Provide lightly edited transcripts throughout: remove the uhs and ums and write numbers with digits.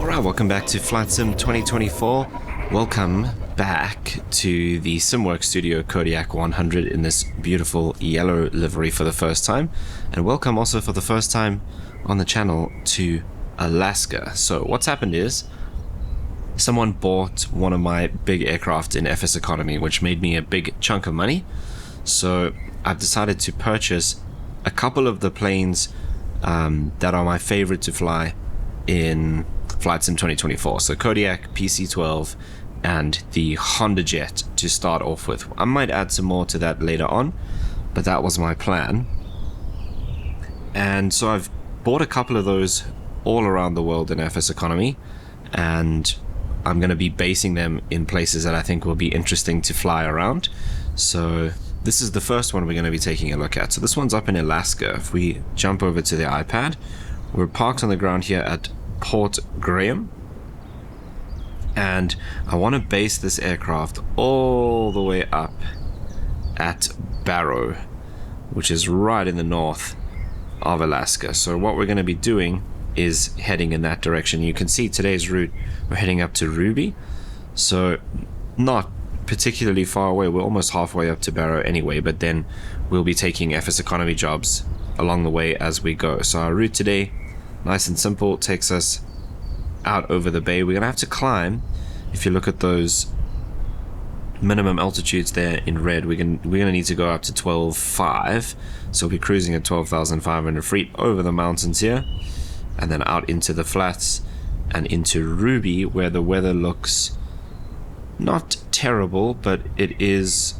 Alright, welcome back to Flight Sim 2024. Welcome back to the SimWorks Studio Kodiak 100 in this beautiful yellow livery for the first time. And welcome also for the first time on the channel to Alaska. So what's happened is, someone bought one of my big aircraft in FSEconomy, which made me a big chunk of money. So I've decided to purchase a couple of the planes that are my favorite to fly in Flight Sim 2024. So Kodiak, PC-12, and the Honda Jet to start off with. I might add some more to that later on, but that was my plan. And so I've bought a couple of those all around the world in FSEconomy, and I'm going to be basing them in places that I think will be interesting to fly around. So this is the first one we're going to be taking a look at. So this one's up in Alaska. If we jump over to the iPad, we're parked on the ground here at Port Graham, and I want to base this aircraft all the way up at Barrow, which is right in the north of Alaska. So what we're going to be doing is heading in that direction. You can see today's route, we're heading up to Ruby, so not particularly far away. We're almost halfway up to Barrow anyway, but then we'll be taking FSEconomy jobs along the way as we go. So our route today, nice and simple, takes us out over the bay. We're gonna have to climb. If you look at those minimum altitudes there in red, we're gonna need to go up to 12,500. So we'll be cruising at 12,500 feet over the mountains here, and then out into the flats and into Ruby, where the weather looks not terrible, but it is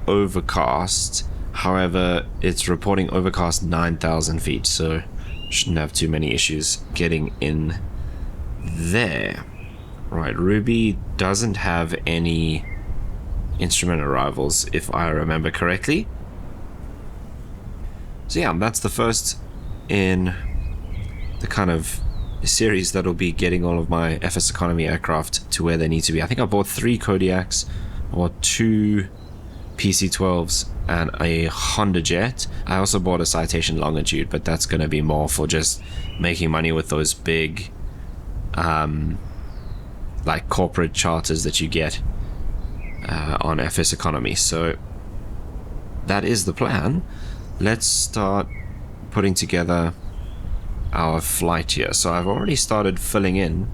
overcast. However, it's reporting overcast 9,000 feet, so shouldn't have too many issues getting in there. Right, Ruby doesn't have any instrument arrivals, if I remember correctly. So yeah, that's the first in the kind of series that'll be getting all of my FSEconomy aircraft to where they need to be. I think I bought 3 Kodiaks, I bought 2 PC-12s, and a Honda Jet. I also bought a Citation Longitude, but that's going to be more for just making money with those big like corporate charters that you get on FSEconomy. So that is the plan. Let's start putting together our flight here. So I've already started filling in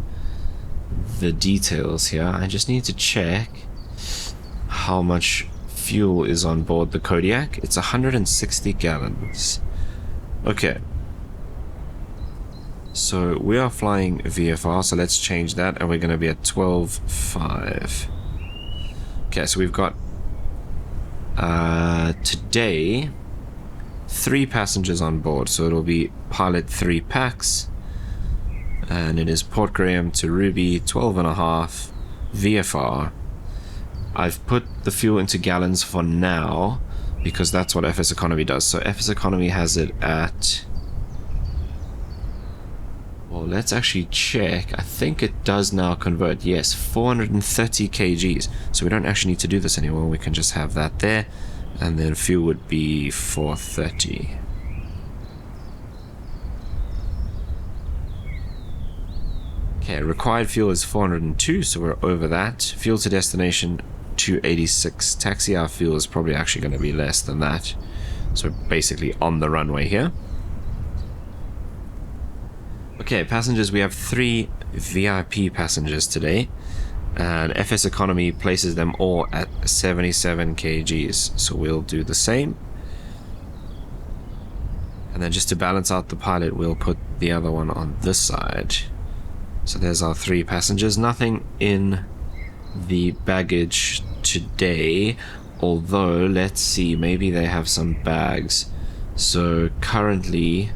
the details here. I just need to check how much fuel is on board the Kodiak. It's 160 gallons. Okay, so we are flying VFR, so let's change that, and we're going to be at 12,500. Okay, so we've got today 3 passengers on board, so it'll be pilot 3 packs, and it is Port Graham to Ruby, 12.5 VFR. I've put the fuel into gallons for now because that's what FSEconomy does. So FSEconomy has it at, well, let's actually check. I think it does now convert. Yes, 430 kgs. So we don't actually need to do this anymore. We can just have that there, and then fuel would be 430. Okay, required fuel is 402, so we're over that. Fuel to destination 286. Taxi hour fuel is probably actually going to be less than that. So basically on the runway here. Okay, passengers, we have 3 VIP passengers today, and FSEconomy places them all at 77 kgs, so we'll do the same. And then just to balance out the pilot, we'll put the other one on this side. So there's our 3 passengers. Nothing in the baggage today, although let's see, maybe they have some bags. So currently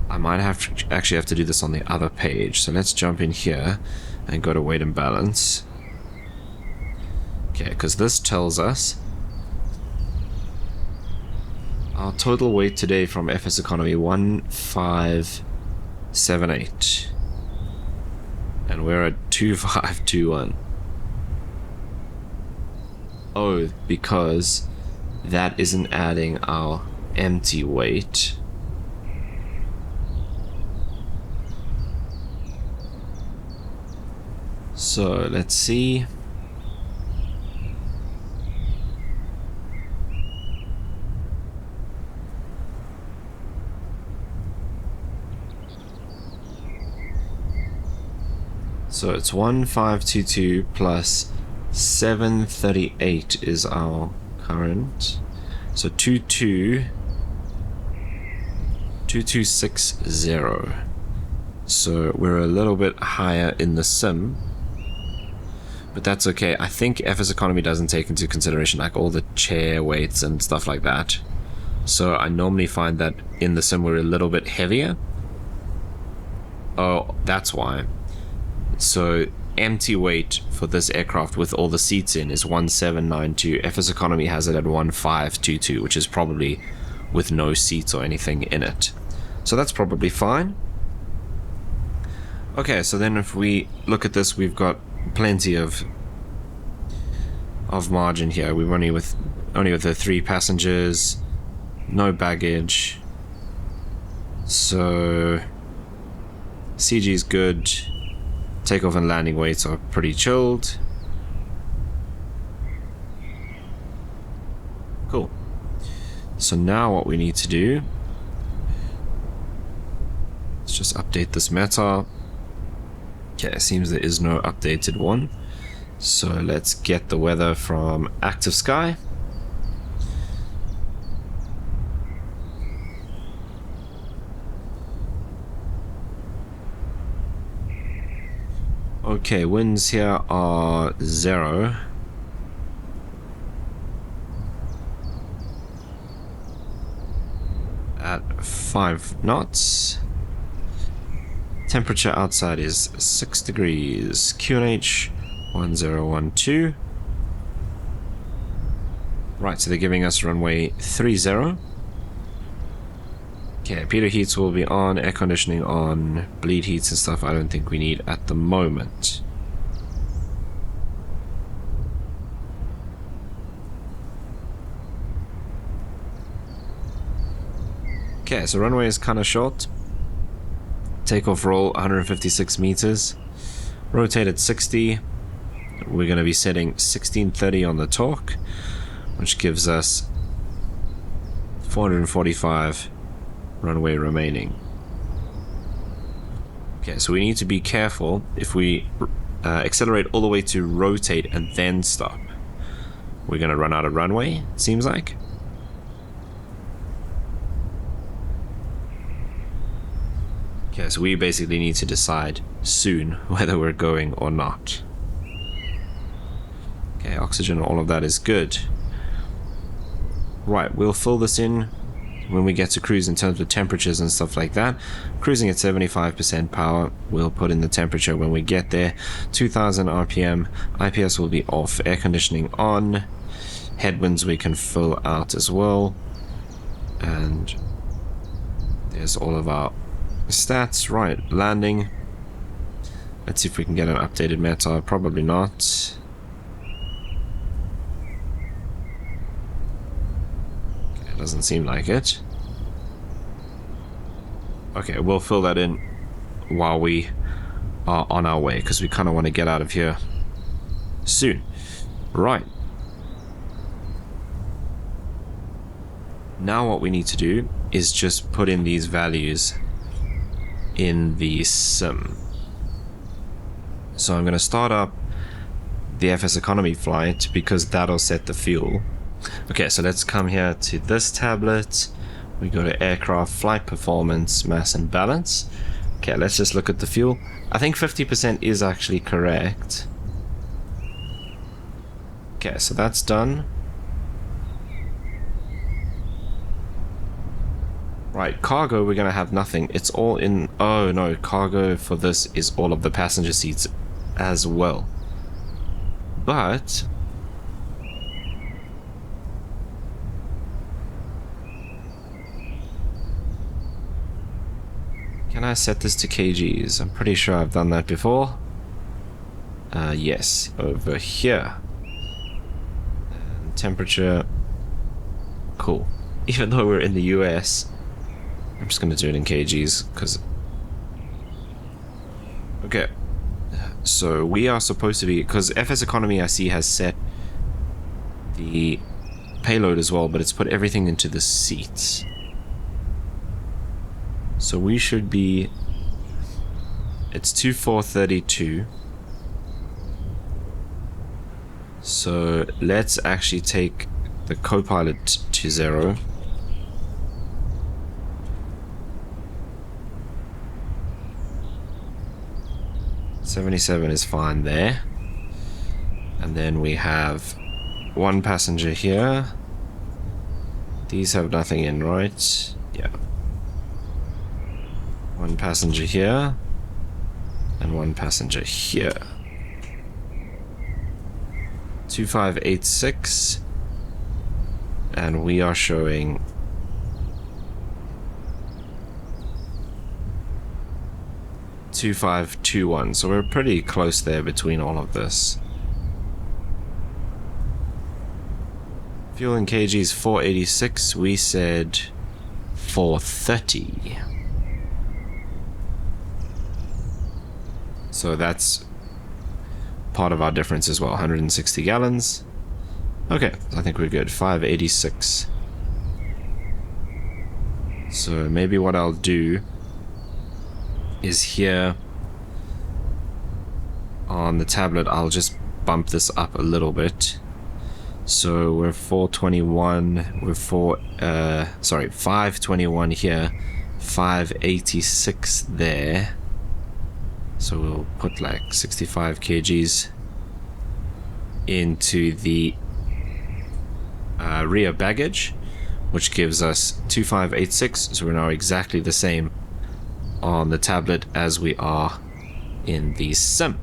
I might actually have to do this on the other page. So let's jump in here and go to weight and balance. Okay, because this tells us our total weight today from FSEconomy 1578, and we're at 2521. Oh, because that isn't adding our empty weight. So let's see. So it's 1522 plus 738 is our current. So 2260. So we're a little bit higher in the sim, but that's okay. I think FSEconomy doesn't take into consideration like all the chair weights and stuff like that. So I normally find that in the sim we're a little bit heavier. Oh, that's why. So empty weight for this aircraft with all the seats in is 1792. FSEconomy has it at 1522, which is probably with no seats or anything in it. So that's probably fine. Okay, so then if we look at this, we've got plenty of margin here. We're only with the 3 passengers, no baggage. So CG is good. Takeoff and landing weights are pretty chilled. Cool. So now what we need to do, let's just update this meta. Okay, it seems there is no updated one. So let's get the weather from active sky. Okay, winds here are 0. At 5 knots. Temperature outside is 6 degrees. QNH 1012. Right, so they're giving us runway 30. Okay, pitot heats will be on, air conditioning on, bleed heats and stuff I don't think we need at the moment. Okay, so runway is kind of short. Takeoff roll 156 meters. Rotate at 60. We're going to be setting 1630 on the torque, which gives us 445 runway remaining. Okay, so we need to be careful if we accelerate all the way to rotate and then stop. We're going to run out of runway, it seems like. Okay, so we basically need to decide soon whether we're going or not. Okay, oxygen, all of that is good. Right, we'll fill this in when we get to cruise in terms of temperatures and stuff like that. Cruising at 75% power, we'll put in the temperature when we get there. 2000 RPM, IPS will be off, air conditioning on, headwinds we can fill out as well, and there's all of our stats. Right, landing, let's see if we can get an updated meta. Probably not. Doesn't seem like it. Okay, we'll fill that in while we are on our way, because we kind of want to get out of here soon. Right. Now what we need to do is just put in these values in the sim. So I'm going to start up the FSEconomy flight because that'll set the fuel. Okay, so let's come here to this tablet. We go to aircraft, flight performance, mass and balance. Okay, let's just look at the fuel. I think 50% is actually correct. Okay, so that's done. Right, cargo, we're gonna have nothing. It's all in. Oh no, cargo for this is all of the passenger seats as well. But can I set this to kgs? I'm pretty sure I've done that before. Yes, over here. And temperature Cool. Even though we're in the US, I'm just gonna do it in kgs, because... Okay. So we are supposed to be... Because FSEconomy, I see, has set the payload as well, but it's put everything into the seats. So we should be... It's 2432. So let's actually take the co-pilot to 0. $77 is fine there. And then we have one passenger here. These have nothing in, right? Yeah. One passenger here. And one passenger here. 2586. And we are showing 2521, so we're pretty close there between all of this. Fuel in kgs 486, we said 430. So that's part of our difference as well, 160 gallons. Okay, I think we're good. 586. So maybe what I'll do is here on the tablet, I'll just bump this up a little bit. So we're 421, we're 521 here, 586 there. So we'll put like 65 kgs into the rear baggage, which gives us 2586. So we're now exactly the same on the tablet as we are in the sim.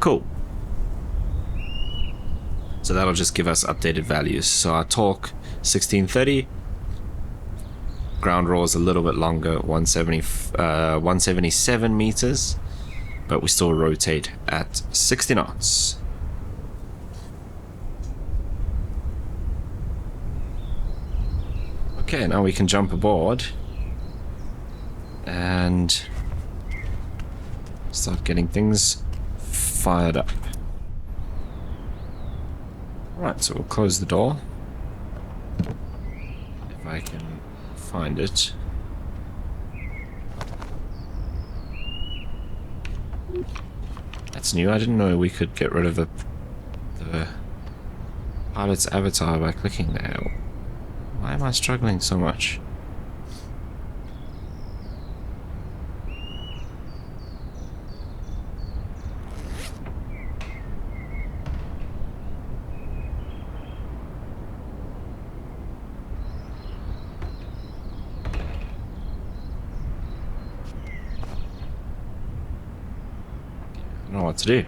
Cool. So that'll just give us updated values. So our torque 1630, ground roll is a little bit longer, 177 meters, but we still rotate at 60 knots. Okay, now we can jump aboard and start getting things fired up. Alright, so we'll close the door. If I can find it. That's new, I didn't know we could get rid of the pilot's avatar by clicking there. Why am I struggling so much? I don't know what to do.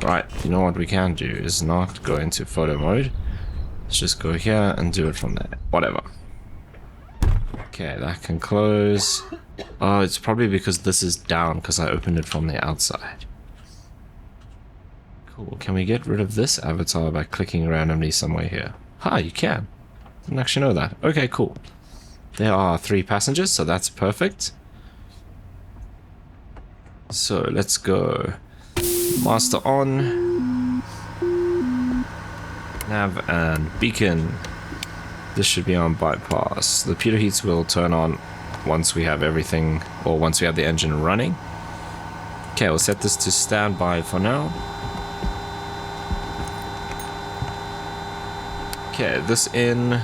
Alright, you know what we can do is not go into photo mode. Let's just go here and do it from there. Whatever. Okay, that can close. Oh, it's probably because this is down because I opened it from the outside. Cool. Can we get rid of this avatar by clicking randomly somewhere here? Ha, you can. Didn't actually know that. Okay, cool. There are 3 passengers, so that's perfect. So let's go. Master on. Nav and beacon. This should be on bypass. The pitot heats will turn on once we have everything, or once we have the engine running. Okay, we'll set this to standby for now. Okay, this in.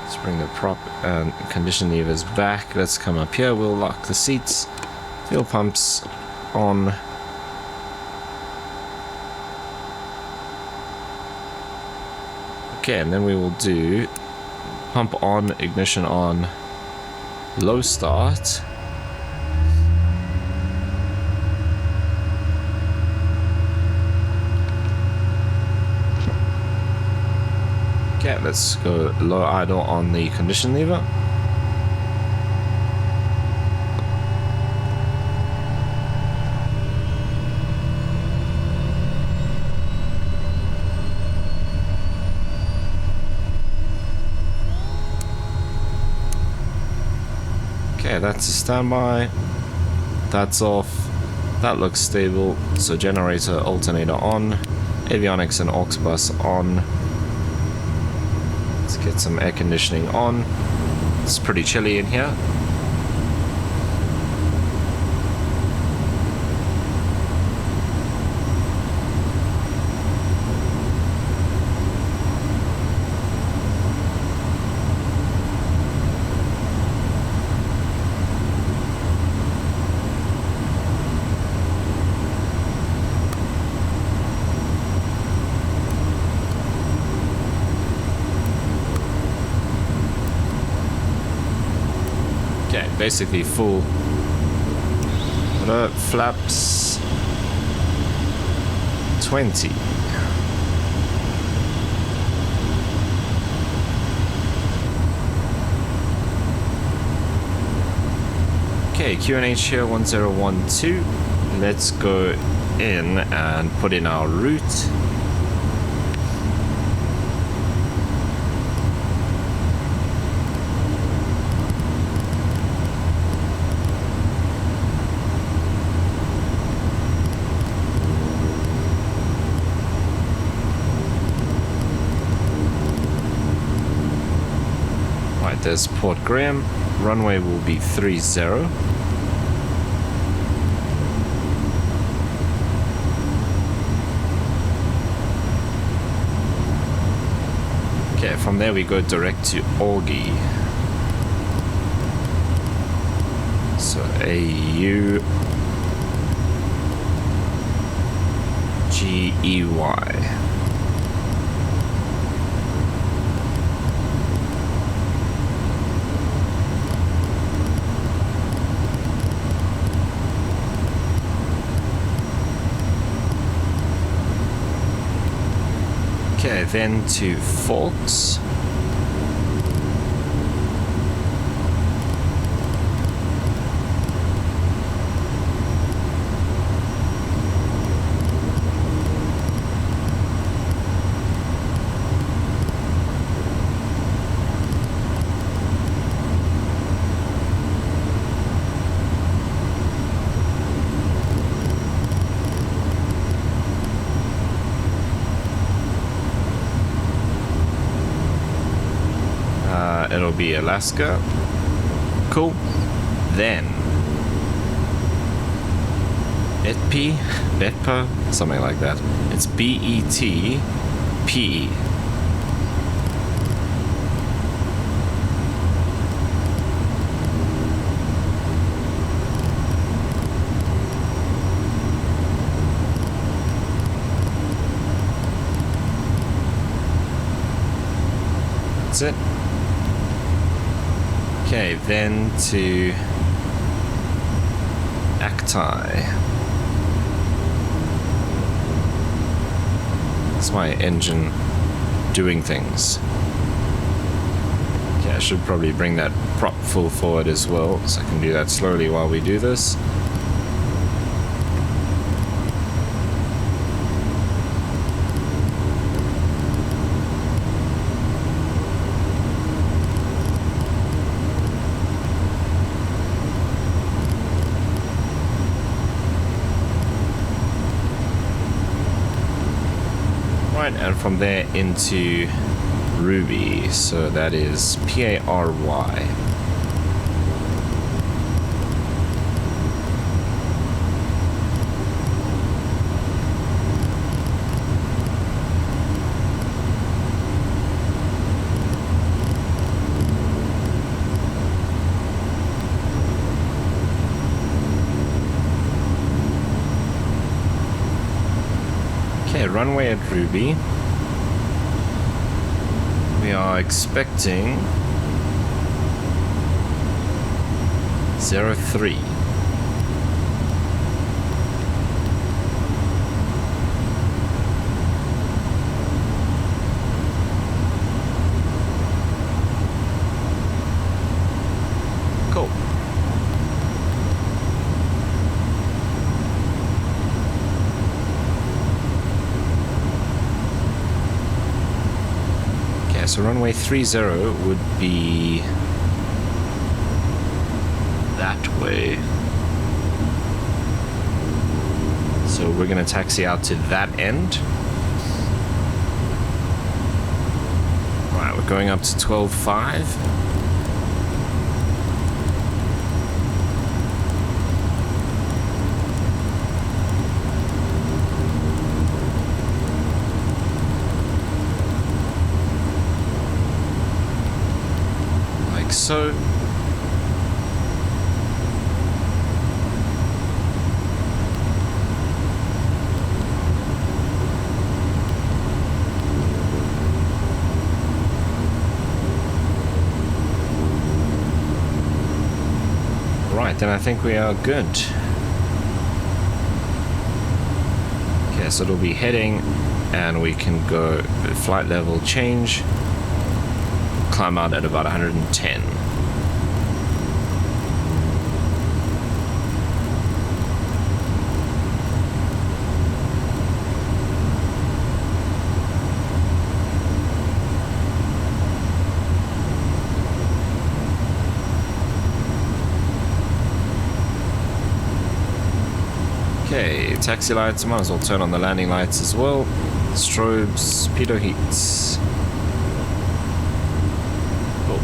Let's bring the prop and condition levers back. Let's come up here. We'll lock the seats. Fuel pumps on. Okay, and then we will do pump on, ignition on, low start. Okay, let's go low idle on the condition lever. Okay, that's a standby. That's off. That looks stable. So generator, alternator on. Avionics and aux bus on. Let's get some air conditioning on. It's pretty chilly in here. Basically full flaps 20. Okay, QNH here 1012. Let's go in and put in our route. There's Port Graham. Runway will be 30. Okay, from there we go direct to Augie. So AU GEY. Okay, then to Forks. It'll be Alaska. Cool. Then Betpa, something like that. It's BETPE. That's it. Okay, then to Actai. That's my engine doing things. Okay, I should probably bring that prop full forward as well, so I can do that slowly while we do this. And from there into Ruby, so that is PARY. Okay, runway at Ruby. We are expecting 03. Cool. So runway 30 would be that way. So we're going to taxi out to that end. Right, we're going up to 12.5. So right, then I think we are good. Okay, so it'll be heading and we can go flight level change, climb out at about 110. Okay, taxi lights, might as well turn on the landing lights as well. Strobes, pitot heats. Cool.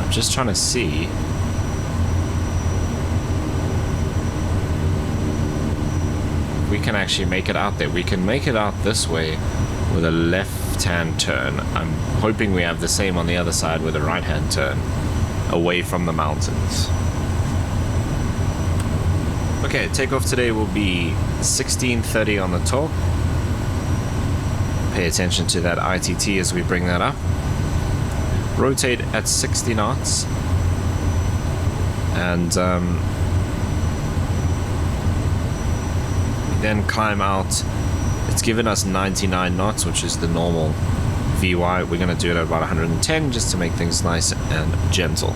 Just trying to see if we can actually make it out there. We can make it out this way with a left-hand turn. I'm hoping we have the same on the other side with a right-hand turn away from the mountains. Okay, takeoff today will be 16:30 on the torque. Pay attention to that ITT as we bring that up. Rotate at 60 knots and then climb out. It's given us 99 knots, which is the normal VY. We're going to do it at about 110 just to make things nice and gentle.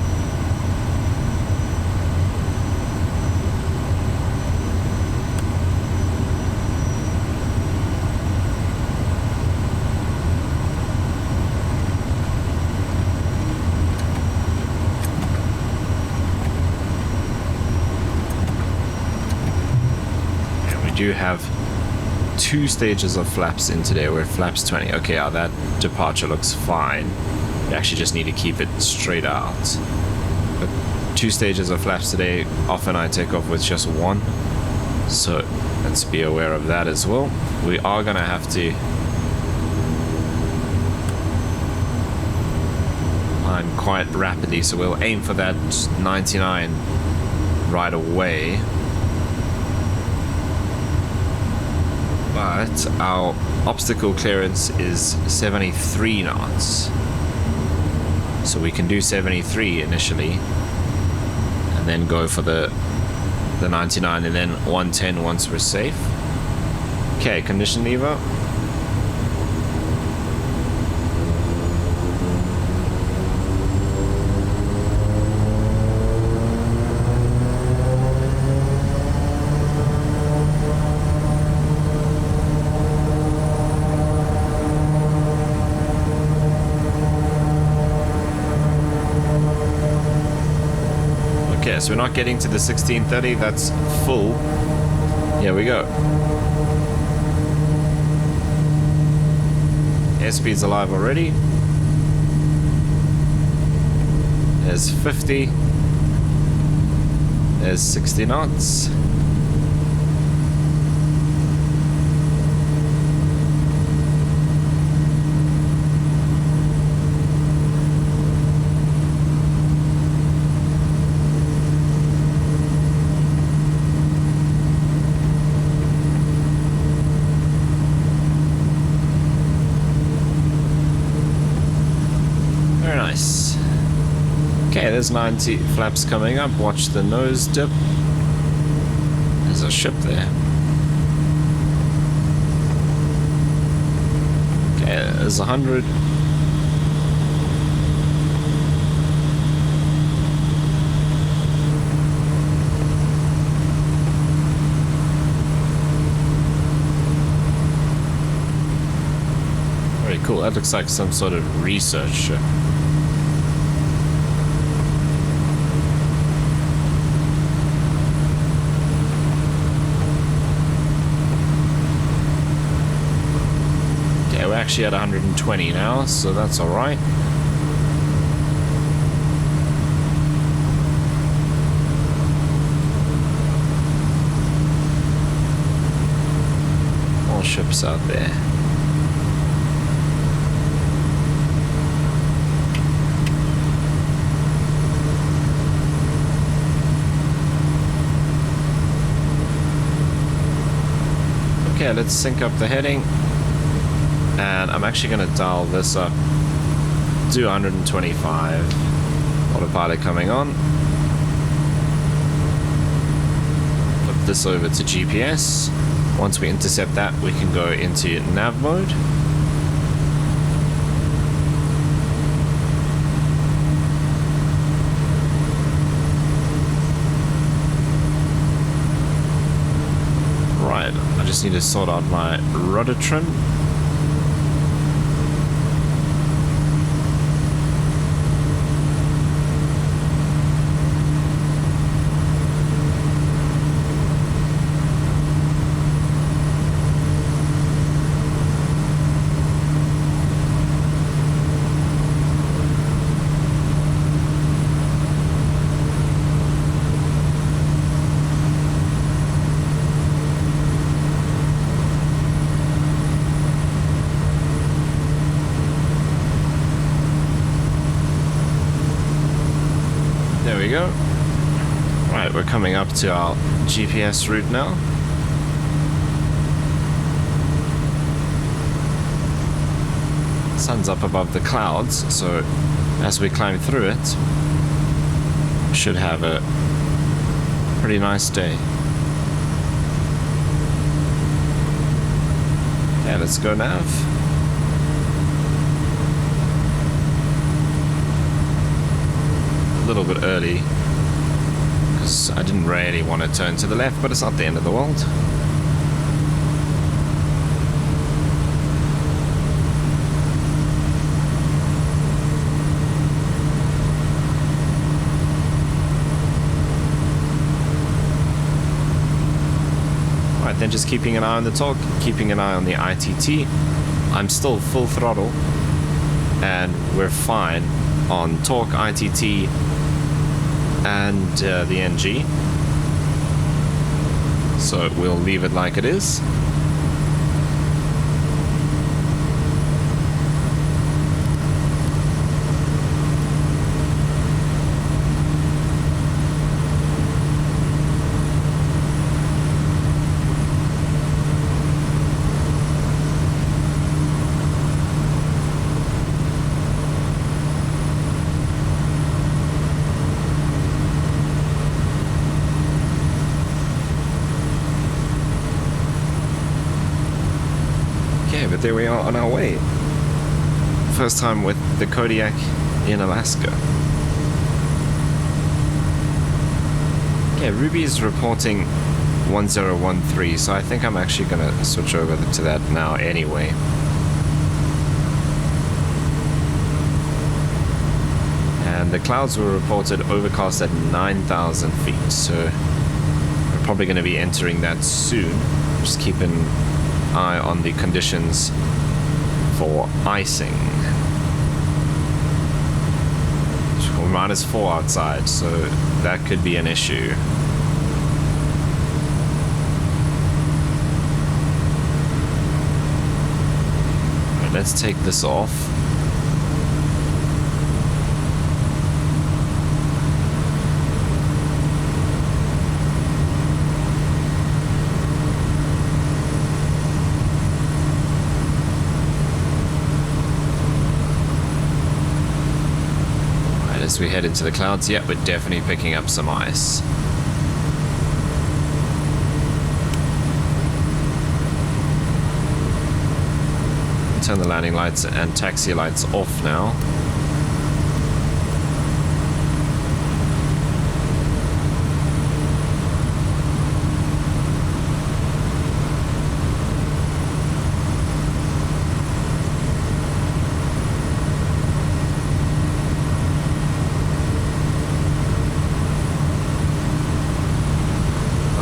Do have 2 stages of flaps in today. We're at flaps 20. Okay, that departure looks fine. We actually just need to keep it straight out. But 2 stages of flaps today. Often I take off with just 1, so let's be aware of that as well. We are gonna have to climb quite rapidly, so we'll aim for that 99 right away. But our obstacle clearance is 73 knots, so we can do 73 initially and then go for the 99 and then 110 once we're safe. Okay, condition lever. So we're not getting to the 1630, that's full. Here we go. Airspeed's alive already. There's 50. There's 60 knots. Okay, there's 90 flaps coming up. Watch the nose dip. There's a ship there. Okay, there's 100. Very cool. That looks like some sort of research ship. We're actually at 120 now, so that's alright. More ships out there. Okay, let's sync up the heading. And I'm actually going to dial this up to 125. Autopilot coming on. Flip this over to GPS. Once we intercept that, we can go into nav mode. Right, I just need to sort out my rudder trim. Go. Right, we're coming up to our GPS route now. Sun's up above the clouds, so as we climb through it, we should have a pretty nice day. Yeah, let's go nav. A little bit early because I didn't really want to turn to the left, but it's not the end of the world. Right, then just keeping an eye on the torque, keeping an eye on the ITT. I'm still full throttle and we're fine on torque, ITT, and the NG. So we'll leave it like it is. But there we are on our way. First time with the Kodiak in Alaska. Yeah, Ruby is reporting 1013, so I think I'm actually gonna switch over to that now anyway. And the clouds were reported overcast at 9,000 feet, so we're probably going to be entering that soon. Just keep an eye on the conditions for icing. We're -4 outside, so that could be an issue. Right, let's take this off. As we head into the clouds, yeah, we're definitely picking up some ice. Turn the landing lights and taxi lights off now.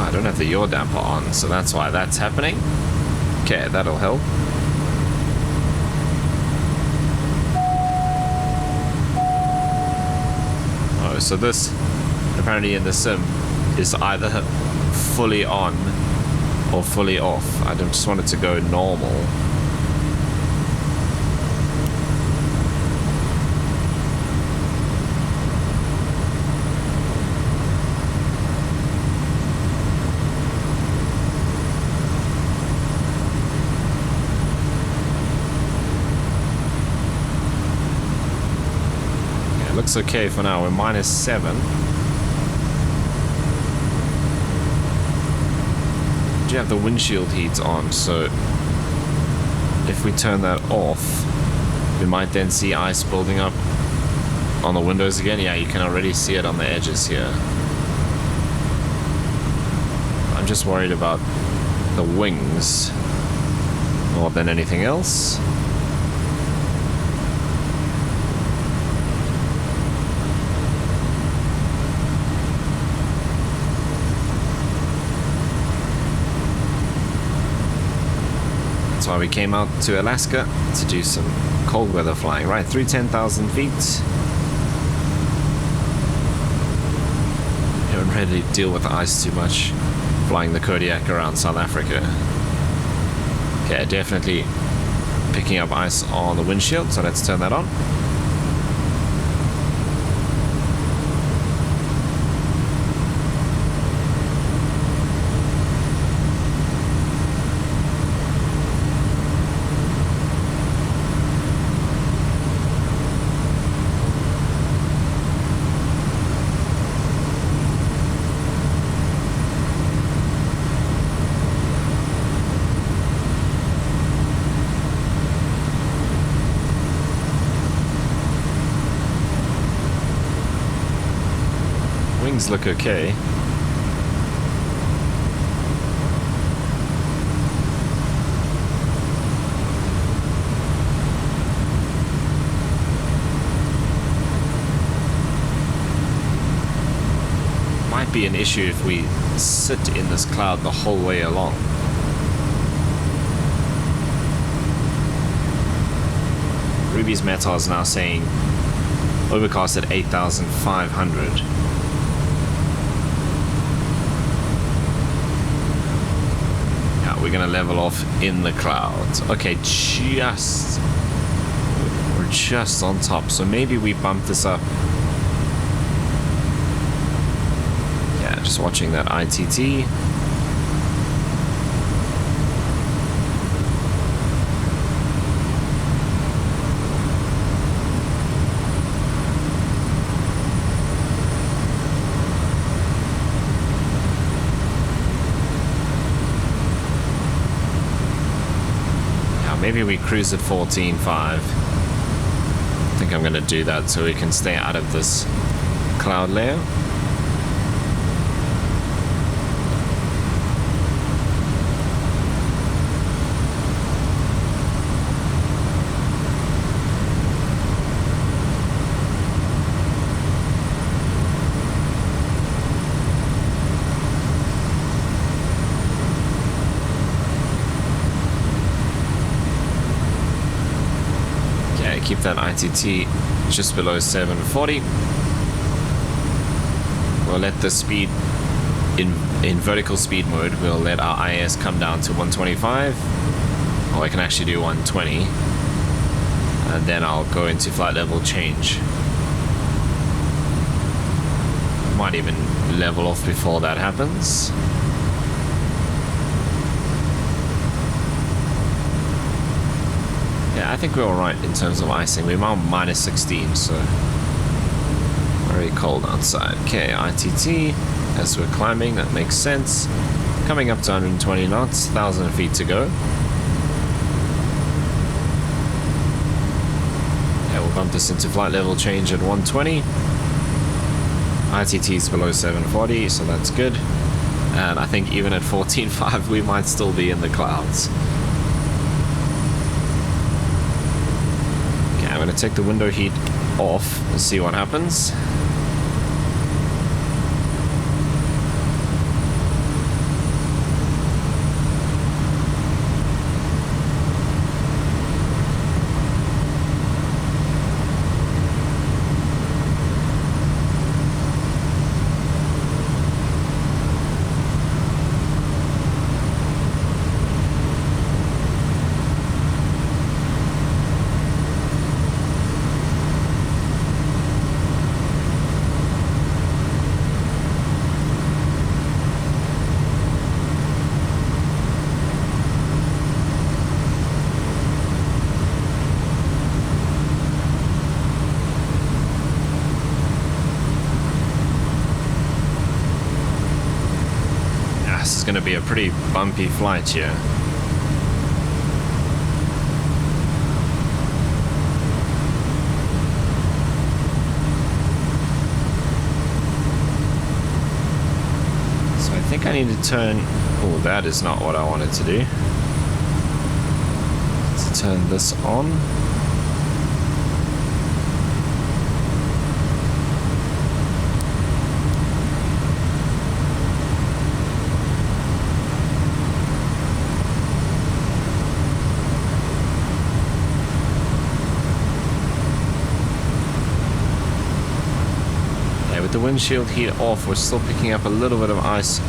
I don't have the yaw damper on, so that's why that's happening. Okay, that'll help. Oh, so this, apparently in the sim, is either fully on or fully off. I just want it to go normal. Looks okay for now. We're -7. Do you have the windshield heat on? So if we turn that off, we might then see ice building up on the windows again. Yeah, you can already see it on the edges here. I'm just worried about the wings more than anything else. That's why we came out to Alaska to do some cold weather flying, right through 10,000 feet. Haven't really deal with the ice too much flying the Kodiak around South Africa. Okay, definitely picking up ice on the windshield, so let's turn that on. Look okay. Might be an issue if we sit in this cloud the whole way along. Ruby's Meta is now saying overcast at 8,500. We're gonna level off in the clouds. Okay, we're just on top, so maybe we bump this up. Yeah, just watching that ITT. Maybe we cruise at 14.5. I think I'm going to do that so we can stay out of this cloud layer. Keep that ITT just below 740. We'll let the speed in vertical speed mode, we'll let our IS come down to 125, or I can actually do 120, and then I'll go into flight level change. Might even level off before that happens. Yeah, I think we're alright in terms of icing. We're now -16, so Very cold outside. Okay, ITT, as we're climbing, that makes sense. Coming up to 120 knots, 1,000 feet to go. Yeah, we'll bump this into flight level change at 120. ITT is below 740, so that's good. And I think even at 14.5 we might still be in the clouds. Okay, I'm going to take the window heat off and see what happens. Going to be a pretty bumpy flight here. So I think I need to turn... Oh, that is not what I wanted to do. Let's turn this on. With the windshield heat off, we're still picking up a little bit of ice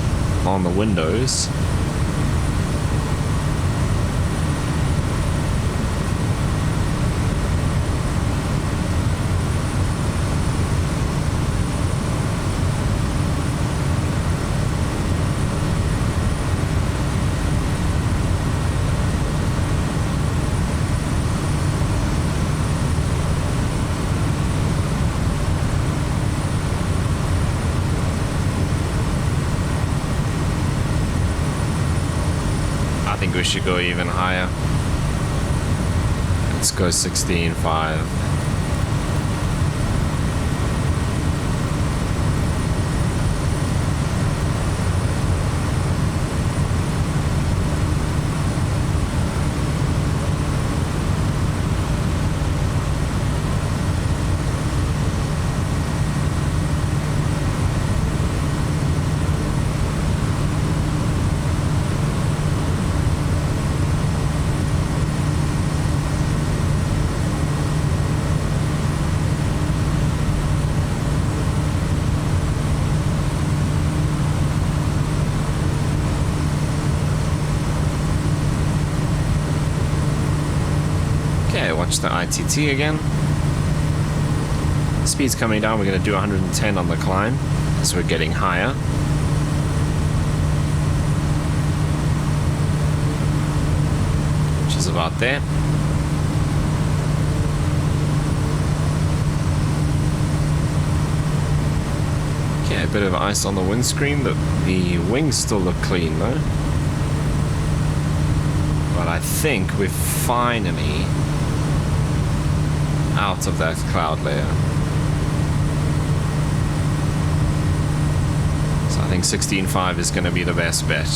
on the windows. I think we should go even higher. Let's go 16.5. Watch the ITT again. Speed's coming down. We're going to do 110 on the climb as we're getting higher. Which is about there. Okay, a bit of ice on the windscreen. The wings still look clean though. But I think we're finally out of that cloud layer. So I think 16.5 is going to be the best bet.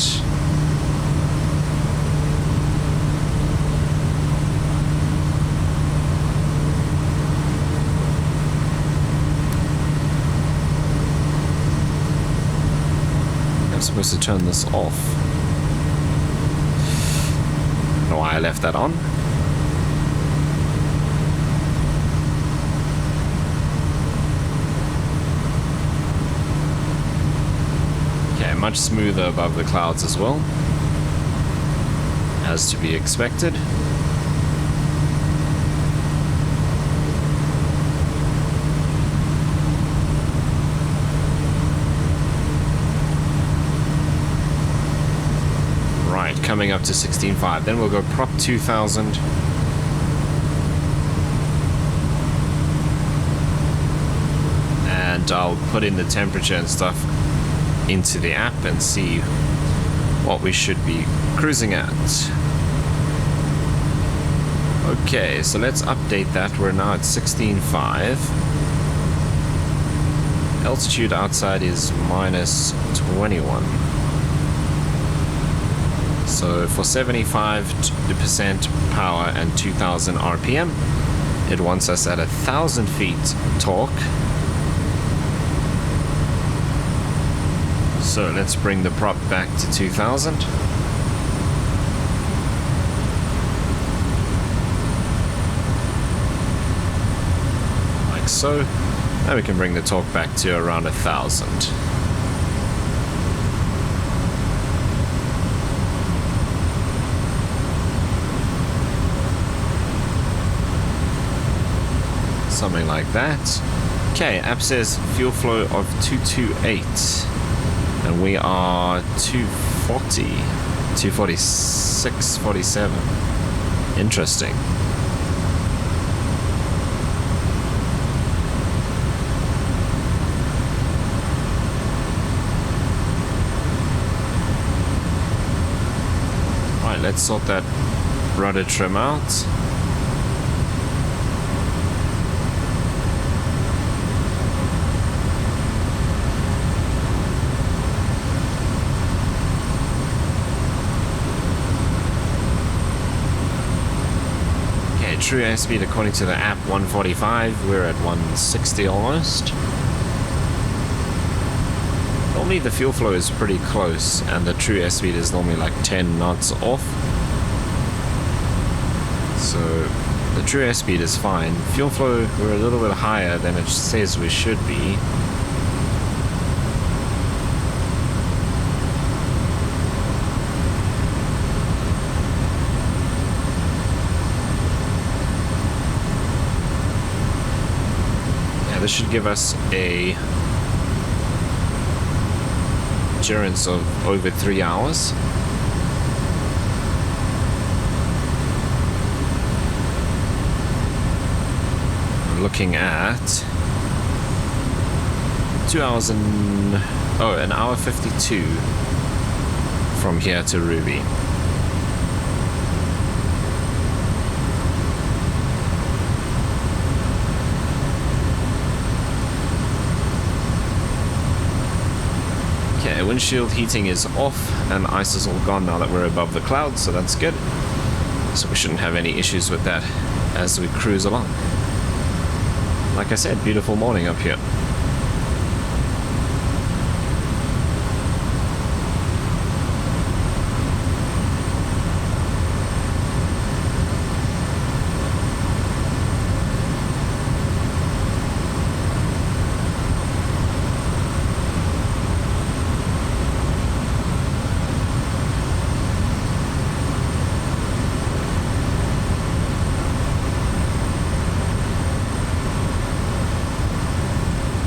I'm supposed to turn this off. I don't know why I left that on. Much smoother above the clouds as well, as to be expected. Right, coming up to 16.5, then we'll go prop 2000. And and I'll put in the temperature and stuff into the app and see what we should be cruising at. Okay, so let's update that. We're now at 16.5. Altitude outside is -21. So for 75% power and 2000 RPM, it wants us at 1000 feet torque. So let's bring the prop back to 2000. Like so. Now we can bring the torque back to around 1000. Something like that. Okay, app says fuel flow of 228. And we are 240, 246, 47. Interesting. Right, let's sort that rudder trim out. True airspeed according to the app 145, we're at 160 almost. Normally the fuel flow is pretty close and the true airspeed is normally like 10 knots off. So the true airspeed is fine. Fuel flow, we're a little bit higher than it says we should be. This should give us a endurance of over 3 hours. I'm looking at 2 hours and an hour 52 from here to Ruby. Okay, windshield heating is off and ice is all gone now that we're above the clouds, so that's good. So we shouldn't have any issues with that as we cruise along. Like I said, beautiful morning up here.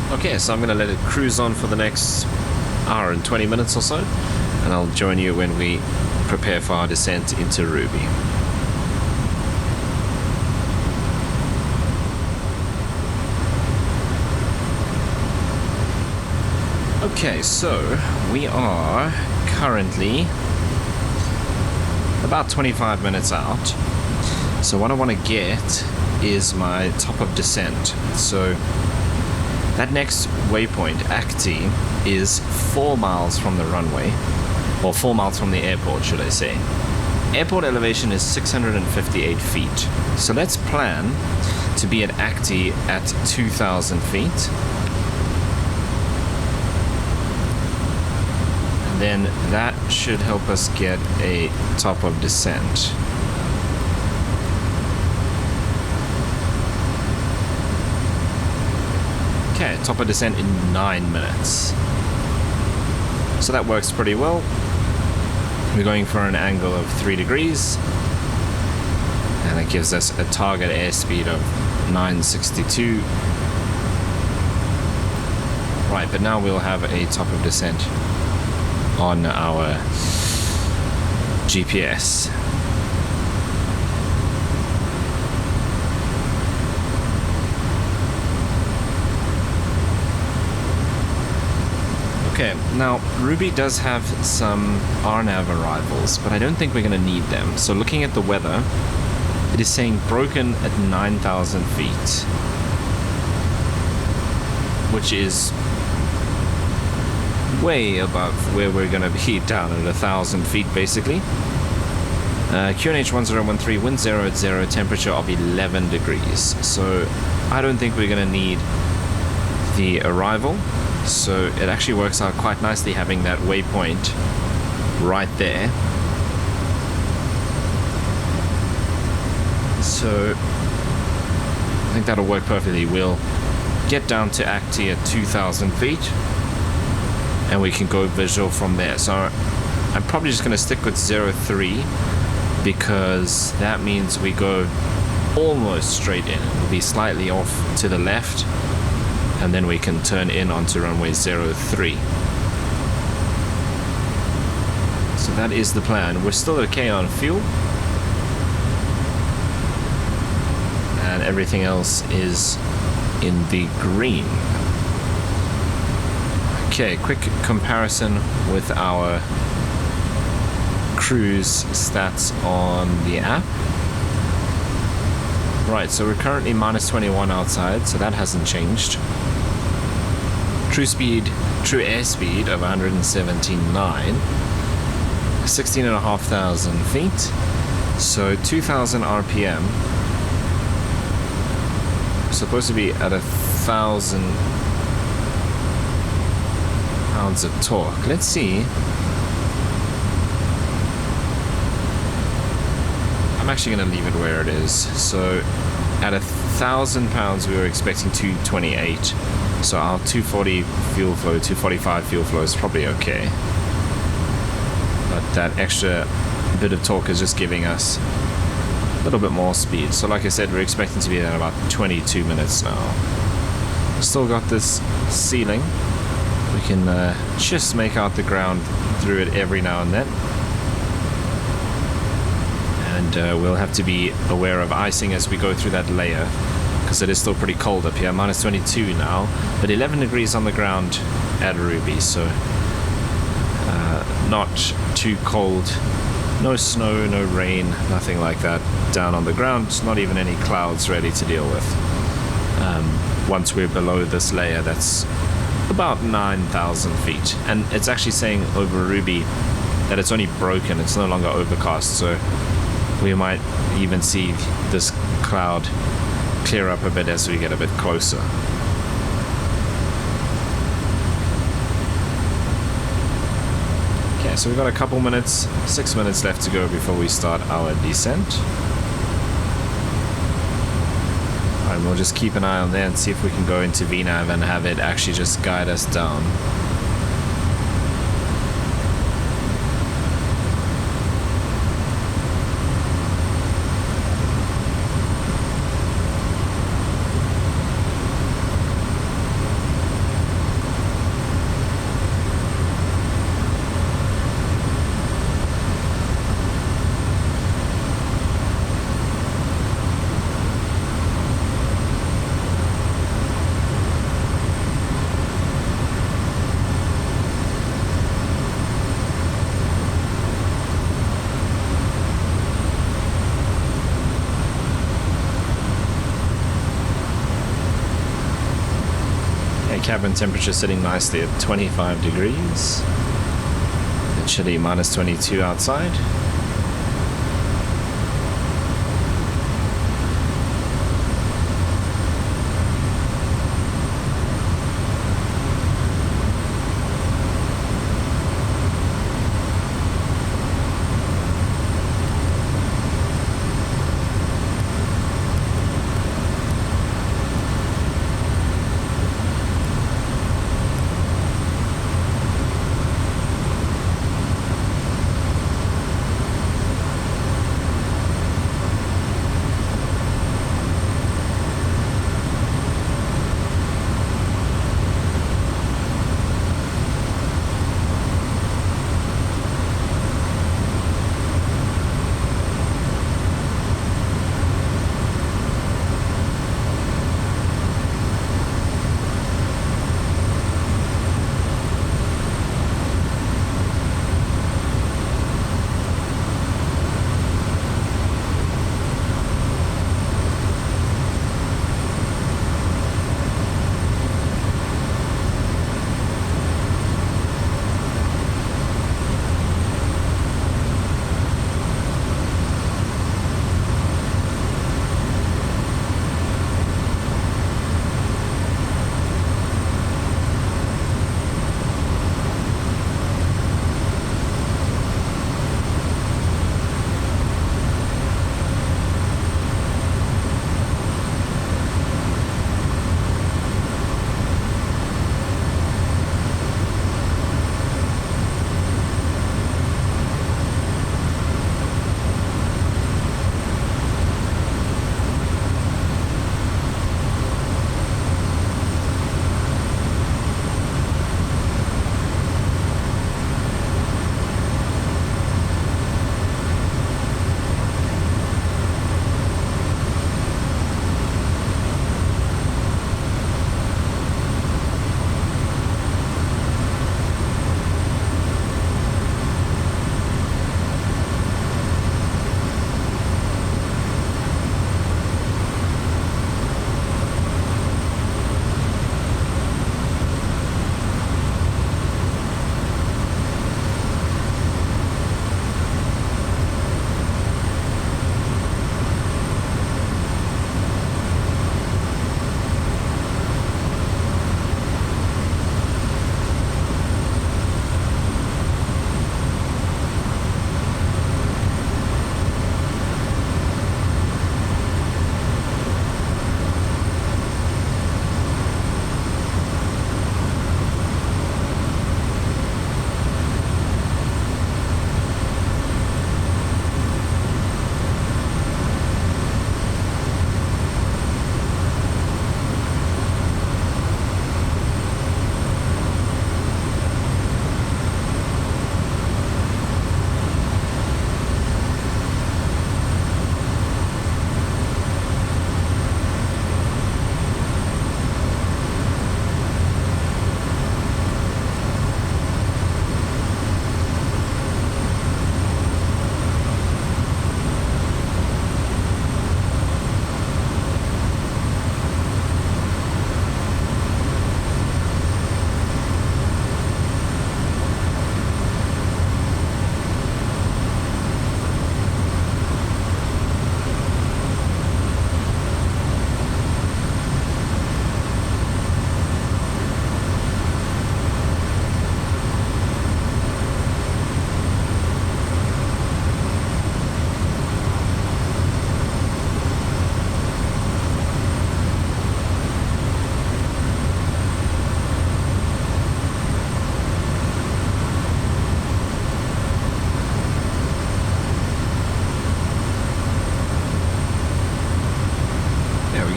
Okay, so I'm going to let it cruise on for the next hour and 20 minutes or so, and I'll join you when we prepare for our descent into Ruby. Okay, so we are currently about 25 minutes out. So what I want to get is my top of descent. So that next waypoint, Acti, is 4 miles from the runway, or 4 miles from the airport, should I say. Airport elevation is 658 feet. So let's plan to be at Acti at 2,000 feet. And then that should help us get a top of descent. Okay, top of descent in 9 minutes. So that works pretty well. We're going for an angle of 3 degrees. And it gives us a target airspeed of 962. Right, but now we'll have a top of descent on our GPS. Now, Ruby does have some RNAV arrivals, but I don't think we're going to need them. So looking at the weather, it is saying broken at 9,000 feet, which is way above where we're going to be down at 1,000 feet, basically. QNH 1013, wind 0 at 0, temperature of 11 degrees. So I don't think we're going to need the arrival. So it actually works out quite nicely having that waypoint right there. So I think that'll work perfectly. We'll get down to ACTI at 2,000 feet and we can go visual from there. So I'm probably just going to stick with 03 because that means we go almost straight in. It'll be slightly off to the left, and then we can turn in onto runway 03. So that is the plan. We're still okay on fuel, and everything else is in the green. Okay, quick comparison with our cruise stats on the app. Right, so we're currently minus 21 outside, so that hasn't changed. True airspeed of 179, 16,500 feet, so 2,000 RPM. Supposed to be at 1,000 pounds of torque. Let's see. I'm actually going to leave it where it is. So at 1,000 pounds we were expecting 228, so our 240 fuel flow, 245 fuel flow is probably okay, but that extra bit of torque is just giving us a little bit more speed. So like I said, we're expecting to be at about 22 minutes now. Still got this ceiling. We can just make out the ground through it every now and then. And we'll have to be aware of icing as we go through that layer, because it is still pretty cold up here. Minus 22 now, but 11 degrees on the ground at Ruby, so not too cold. No snow, no rain, nothing like that down on the ground. Not even any clouds ready to deal with. Once we're below this layer, that's about 9,000 feet. And it's actually saying over Ruby that it's only broken, it's no longer overcast, so we might even see this cloud clear up a bit as we get a bit closer. Okay, so we've got a couple minutes, 6 minutes left to go before we start our descent. And we'll just keep an eye on there and see if we can go into VNAV and have it actually just guide us down. Cabin temperature sitting nicely at 25 degrees. The chilly minus 22 outside.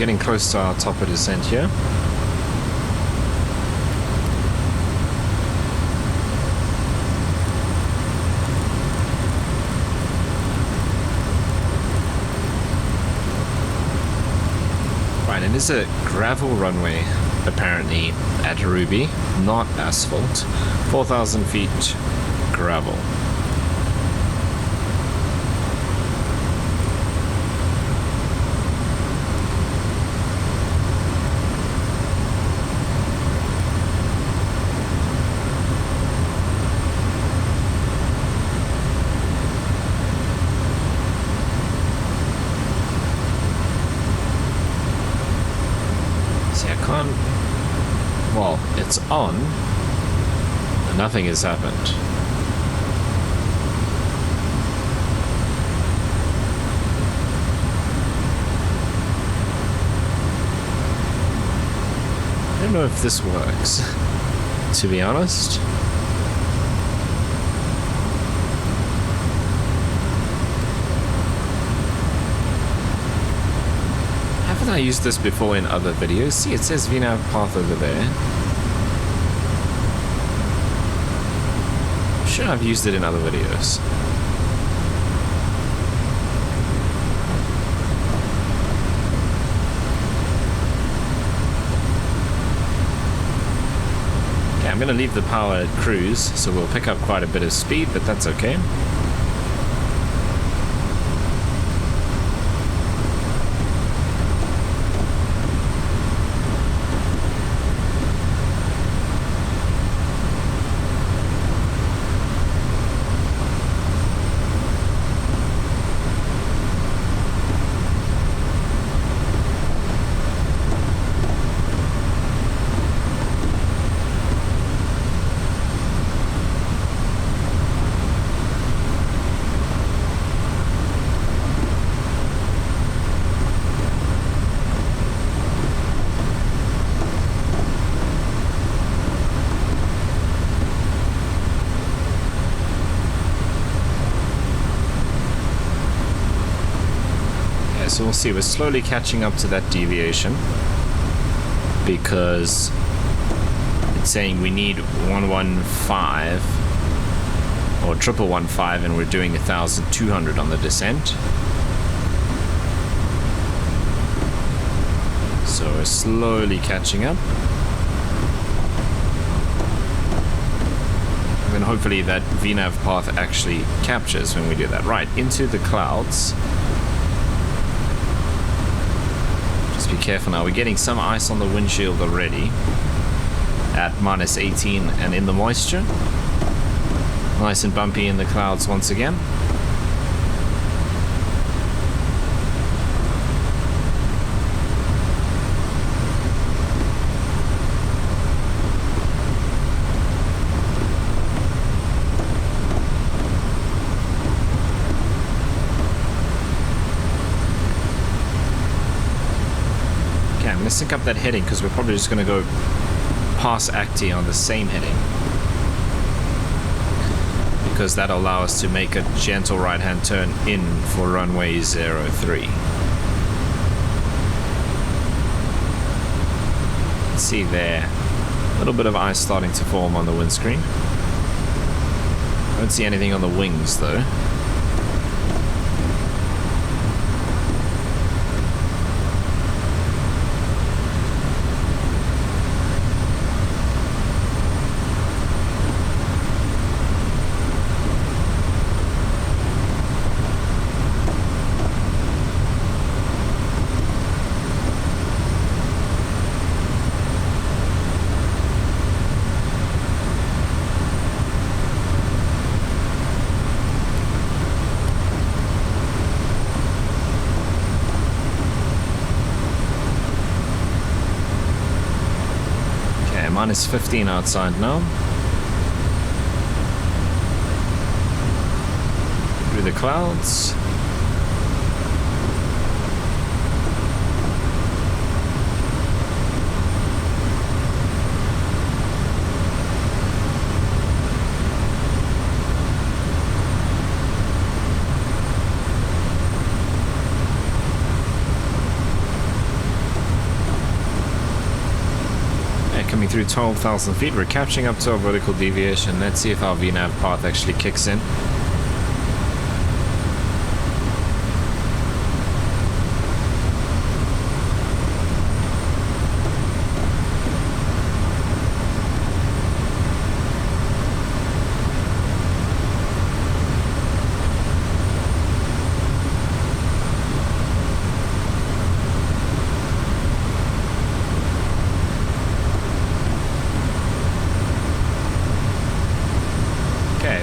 getting close to our top of descent here. Right, and it's a gravel runway apparently at Ruby, not asphalt. 4,000 feet gravel. Well, it's on, and nothing has happened. I don't know if this works, to be honest. Haven't I used this before in other videos? See, it says VNAV path over there. I'm sure I've used it in other videos. Okay, I'm going to leave the power at cruise, so we'll pick up quite a bit of speed, but that's okay. So we'll see, we're slowly catching up to that deviation because it's saying we need 115 or 1115 and we're doing 1,200 on the descent. So we're slowly catching up. And then hopefully that VNAV path actually captures when we do that. Right, into the clouds. Be careful now, we're getting some ice on the windshield already at minus 18 and in the moisture. Nice and bumpy in the clouds once again. Sync up that heading because we're probably just going to go past Acti on the same heading because that'll allow us to make a gentle right hand turn in for runway 03. See there, a little bit of ice starting to form on the windscreen. Don't see anything on the wings though. Minus 15 outside now. Through the clouds. through 12,000 feet. We're catching up to our vertical deviation. Let's see if our VNAV path actually kicks in.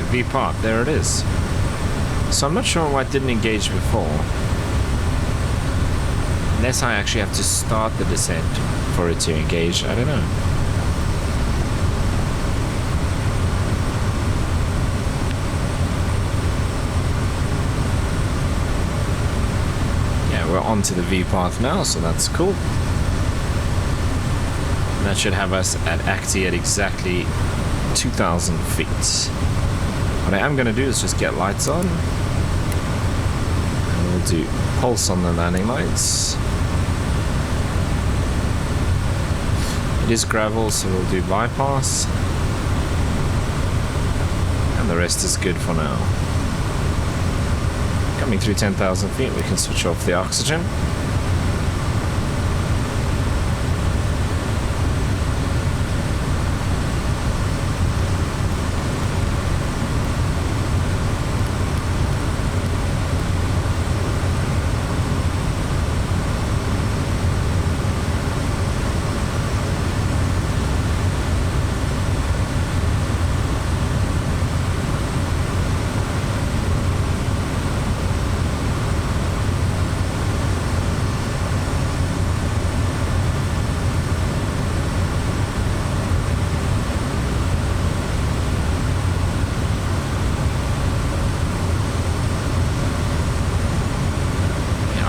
V-part, there it is. So I'm not sure why it didn't engage before. Unless I actually have to start the descent for it to engage, I don't know. Yeah, we're onto the V-path now, so that's cool. And that should have us at ACTI at exactly 2,000 feet. What I am going to do is just get lights on. And we'll do pulse on the landing lights. It is gravel, so we'll do bypass. And the rest is good for now. Coming through 10,000 feet, we can switch off the oxygen.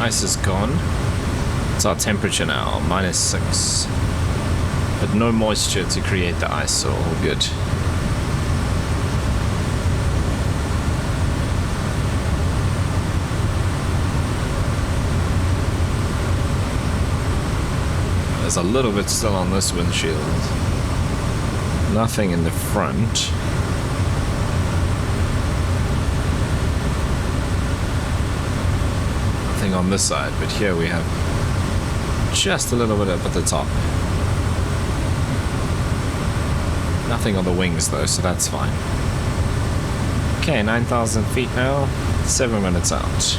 Ice is gone. It's our temperature now, -6. But no moisture to create the ice, so all good. There's a little bit still on this windshield. Nothing in the front. On this side, but here we have just a little bit up at the top. Nothing on the wings though, so that's fine. Okay, 9,000 feet now, 7 minutes out.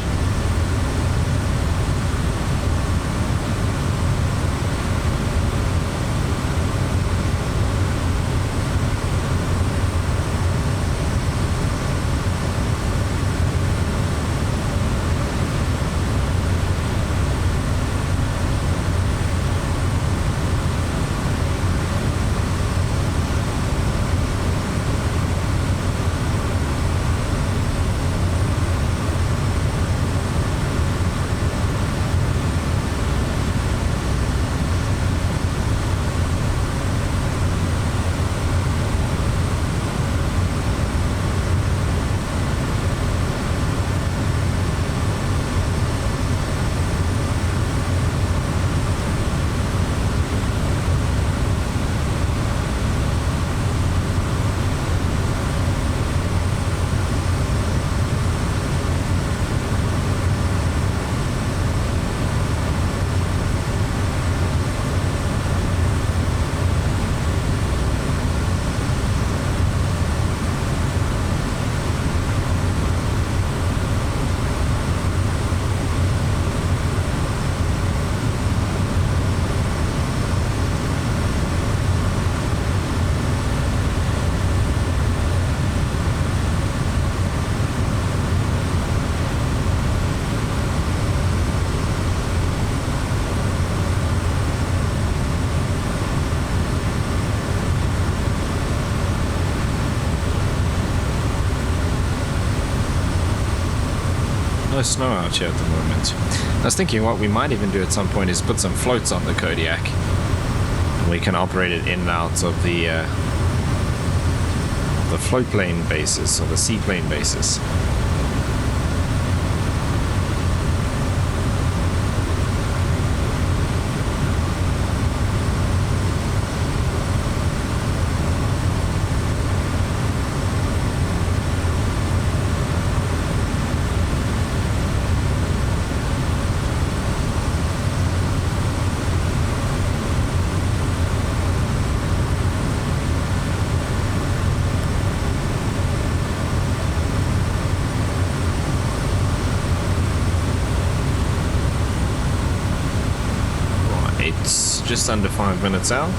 No snow out here at the moment. I was thinking what we might even do at some point is put some floats on the Kodiak. And we can operate it in and out of the float plane bases or the seaplane bases. just under 5 minutes out.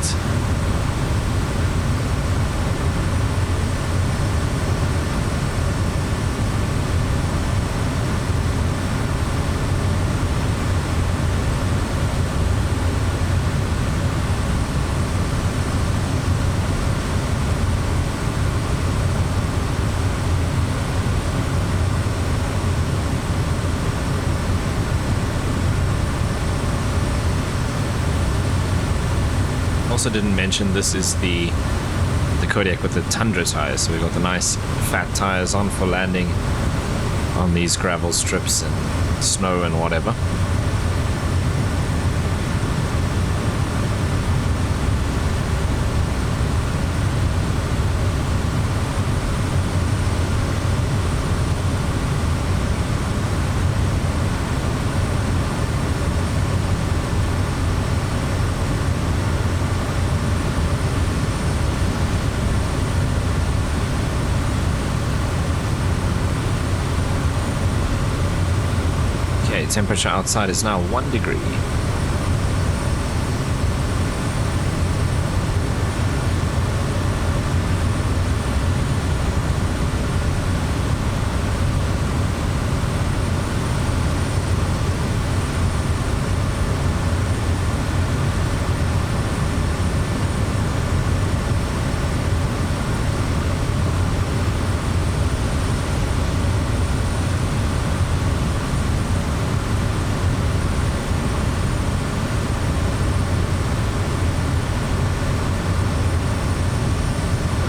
Also didn't mention this is the Kodiak with the Tundra tires, so we've got the nice fat tires on for landing on these gravel strips and snow and whatever. Temperature outside is now 1 degree.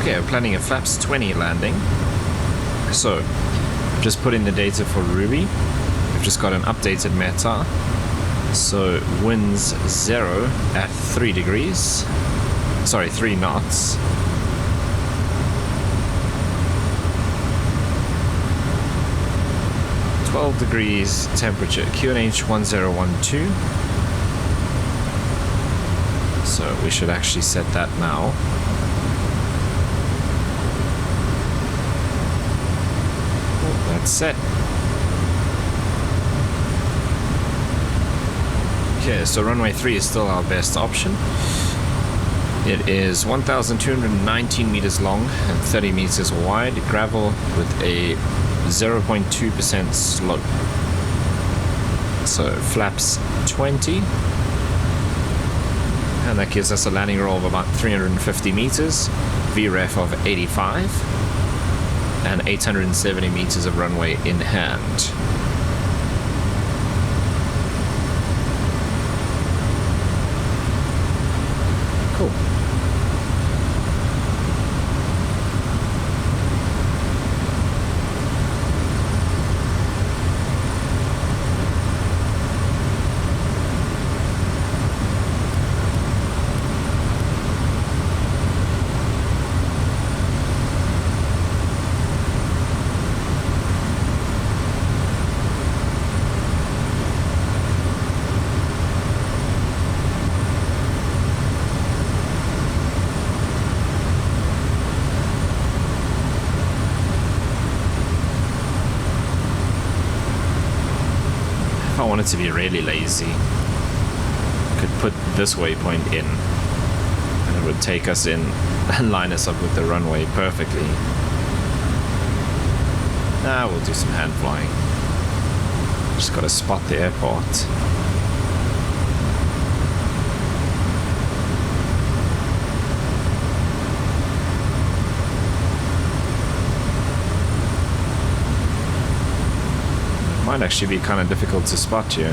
Okay, we're planning a flaps 20 landing. So, just put in the data for Ruby. We've just got an updated METAR. So, winds 0 at 3 degrees. Sorry, 3 knots. (12 degrees temperature, QNH 1012. So, we should actually set that now. That's set. Okay, so runway 3 is still our best option. It is 1,219 meters long and 30 meters wide, gravel with a 0.2% slope. So flaps 20, and that gives us a landing roll of about 350 meters, VREF of 85. And 870 meters of runway in hand. Cool. I wanted to be really lazy, could put this waypoint in and it would take us in and line us up with the runway perfectly. Nah, we'll do some hand flying. Just gotta spot the airport. Might actually be kind of difficult to spot you.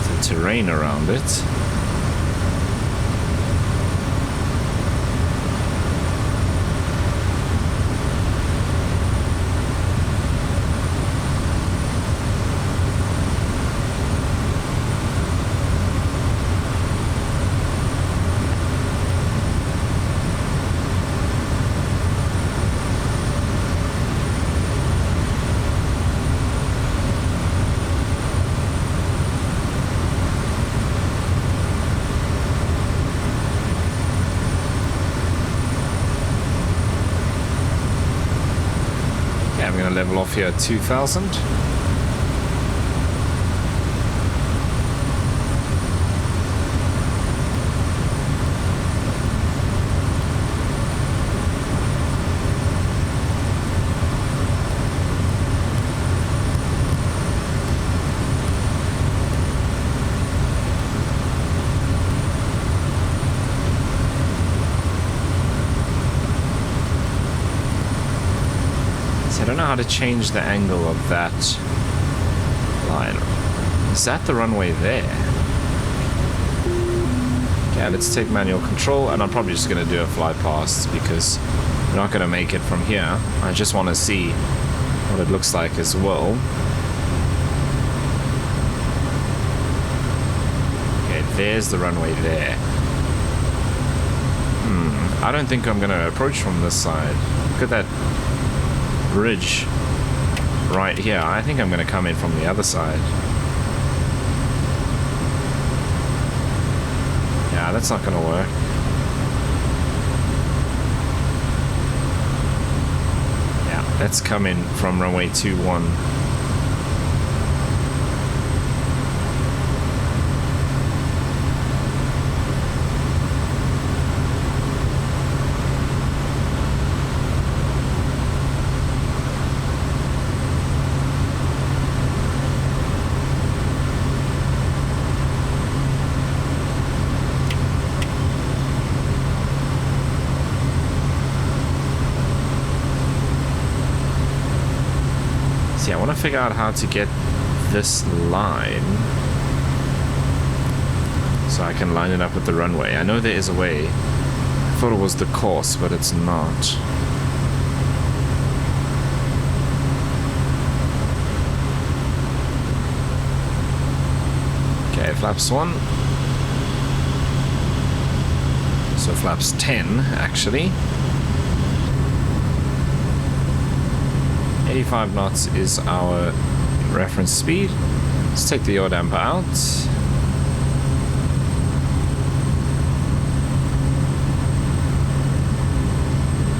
The terrain around it. Level off here at 2,000. don't know how to change the angle of that line. Is that the runway there? Okay, let's take manual control, and I'm probably just going to do a fly past because we're not going to make it from here. I just want to see what it looks like as well. Okay, there's the runway there. I don't think I'm going to approach from this side. Look at that ridge right here. I think I'm going to come in from the other side. Yeah, that's not going to work. Yeah, let's come in from runway 21. I want to figure out how to get this line so I can line it up with the runway. I know there is a way. I thought it was the course, but it's not. Okay, flaps 1. So flaps 10, actually. 85 knots is our reference speed. Let's take the yaw damper out.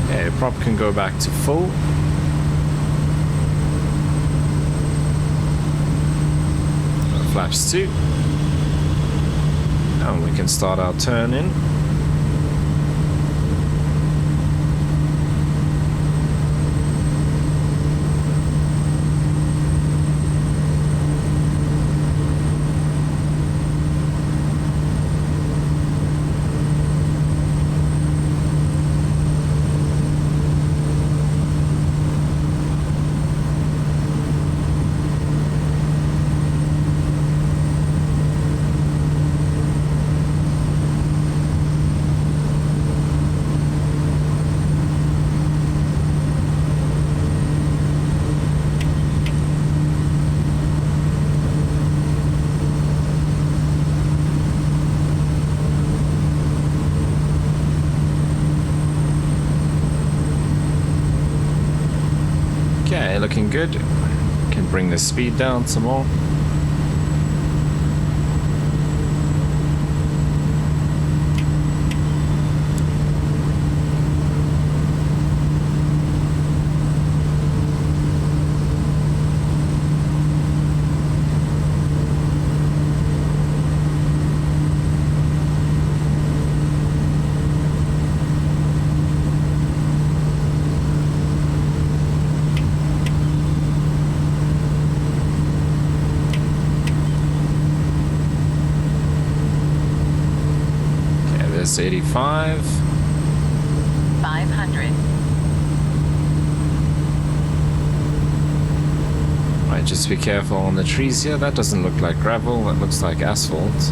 Okay, prop can go back to full. Flaps 2. And we can start our turn in. Looking good. Can bring the speed down some more. That's 85. 500. Right, just be careful on the trees here. That doesn't look like gravel, that looks like asphalt.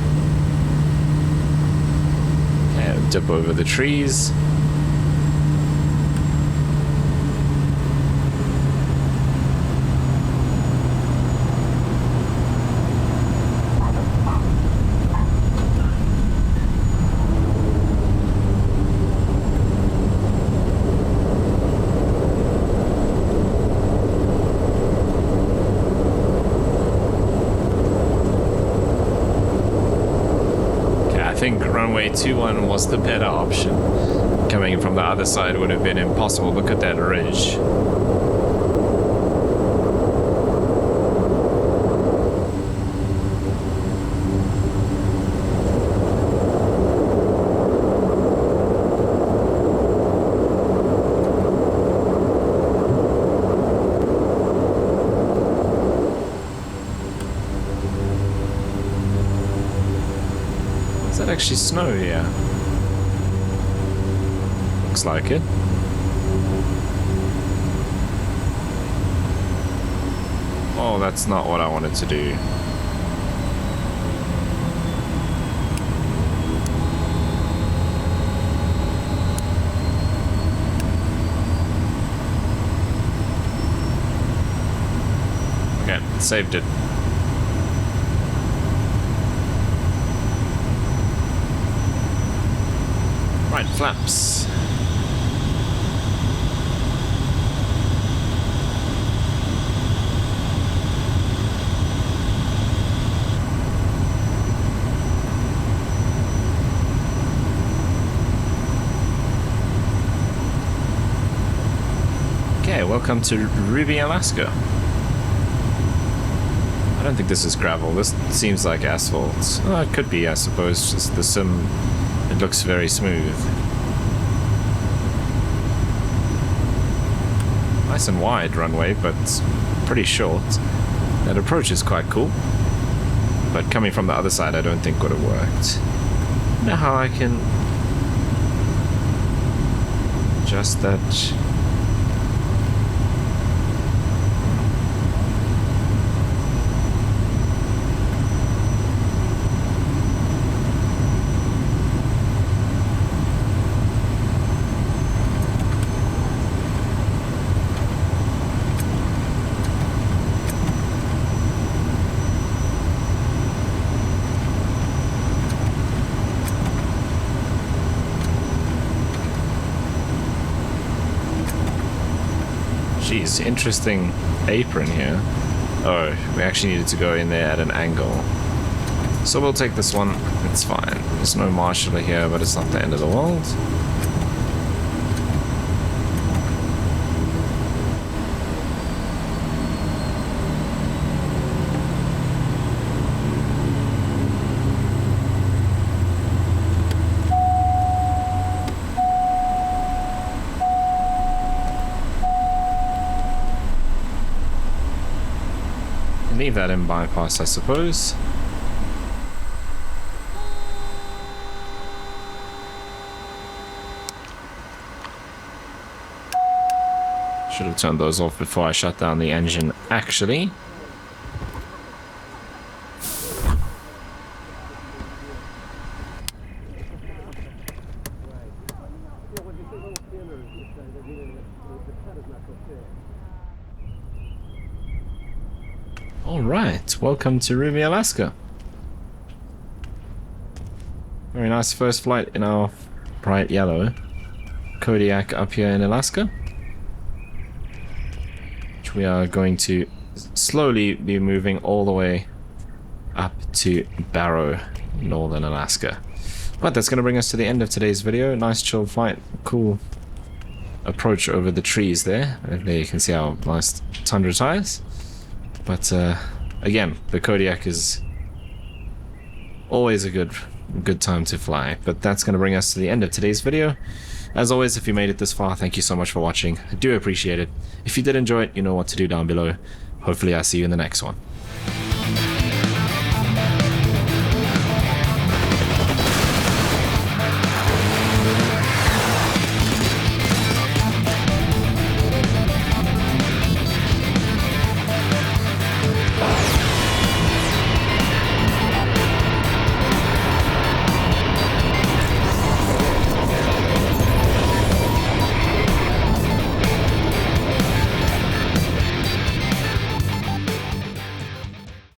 Okay, dip over the trees. I think runway 21 was the better option. Coming from the other side would have been impossible. Look at that ridge. Actually snow here. Looks like it. Oh, that's not what I wanted to do. Okay, saved it. Right, flaps. Okay, welcome to Ruby, Alaska. I don't think this is gravel. This seems like asphalt. Oh, it could be, I suppose. Just the sim. It looks very smooth. Nice and wide runway, but pretty short. That approach is quite cool. But coming from the other side, I don't think would have worked. I don't know how I can adjust that. Jeez, interesting apron here. Oh, we actually needed to go in there at an angle. So we'll take this one. It's fine. There's no marshaller here, but it's not the end of the world. Leave that in bypass, I suppose. Should have turned those off before I shut down the engine, actually. Alright, welcome to Ruby, Alaska. Very nice first flight in our bright yellow Kodiak up here in Alaska. Which we are going to slowly be moving all the way up to Barrow, northern Alaska. But that's going to bring us to the end of today's video. Nice chilled flight, cool approach over the trees there. And there you can see our nice Tundra tires. But again, the Kodiak is always a good time to fly. But that's going to bring us to the end of today's video. As always, if you made it this far, thank you so much for watching. I do appreciate it. If you did enjoy it, you know what to do down below. Hopefully I'll see you in the next one.